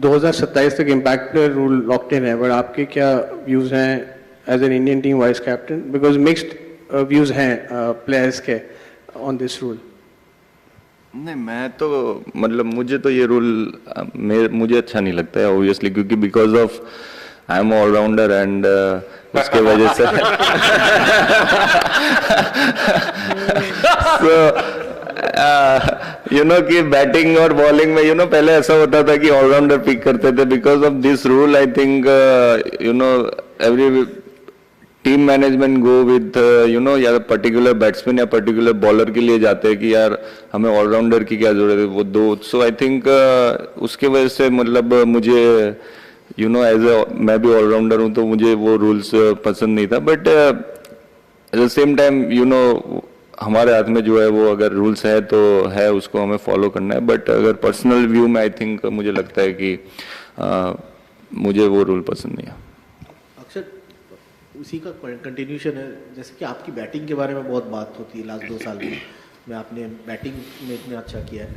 2027 तक impact player rule locked in है, but आपके क्या व्यूज़ हैं as an Indian team vice captain, because mixed views हैं प्लेयर्स के ऑन दिस रूल? नहीं, मैं तो मतलब मुझे तो ये रूल मुझे अच्छा नहीं लगता है ऑब्वियसली, क्योंकि because of I am allrounder and उसके वजह से यू नो कि बैटिंग और बॉलिंग में पहले ऐसा होता था कि ऑलराउंडर पिक करते थे. Because of this rule I think every team management go with या पर्टिकुलर बैट्समैन या पर्टिकुलर बॉलर के लिए जाते हैं कि यार हमें ऑलराउंडर की क्या जरूरत है, वो दो. सो आई थिंक उसके वजह से मतलब मुझे एज ए मैं भी ऑलराउंडर हूं, तो मुझे वो रूल्स पसंद नहीं था. But at the same time हमारे हाथ में जो है वो अगर रूल्स है तो है, उसको हमें फॉलो करना है. बट अगर पर्सनल व्यू में आई थिंक मुझे लगता है कि मुझे वो रूल पसंद नहीं है. अक्षर, उसी का कंटिन्यूशन है, जैसे कि आपकी बैटिंग के बारे में बहुत बात होती है लास्ट 2 साल में आपने बैटिंग में इतना अच्छा किया है.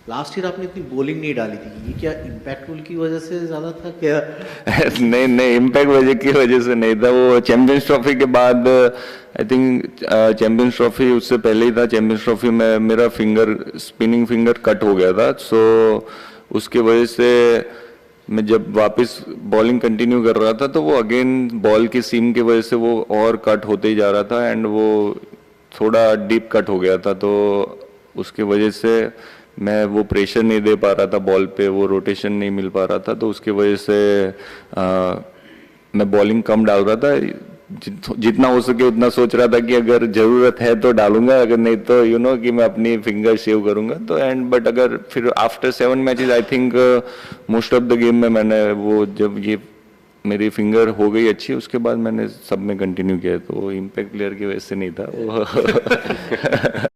लास्ट ईयर आपने इतनी बॉलिंग नहीं डाली थी, ये क्या इम्पैक्ट रूल की वजह से ज़्यादा था क्या? नहीं, इम्पैक्ट की वजह से नहीं था. वो चैंपियंस ट्रॉफी के बाद आई थिंक चैंपियंस ट्रॉफी उससे पहले ही था. चैंपियंस ट्रॉफी में मेरा स्पिनिंग फिंगर कट हो गया था. सो उसके वजह से मैं जब वापस बॉलिंग कंटिन्यू कर रहा था तो वो अगेन बॉल की सीम की वजह से वो और कट होते ही जा रहा था एंड वो थोड़ा डीप कट हो गया था. तो उसके वजह से मैं वो प्रेशर नहीं दे पा रहा था बॉल पे, वो रोटेशन नहीं मिल पा रहा था. तो उसकी वजह से मैं बॉलिंग कम डाल रहा था. जितना हो सके उतना सोच रहा था कि अगर जरूरत है तो डालूंगा, अगर नहीं तो कि मैं अपनी फिंगर सेव करूंगा. तो बट अगर फिर after 7 matches I think most of the game में मैंने वो जब ये मेरी फिंगर हो गई अच्छी, उसके बाद मैंने सब में कंटिन्यू किया. तो इम्पैक्ट प्लेयर की वजह से नहीं था वो.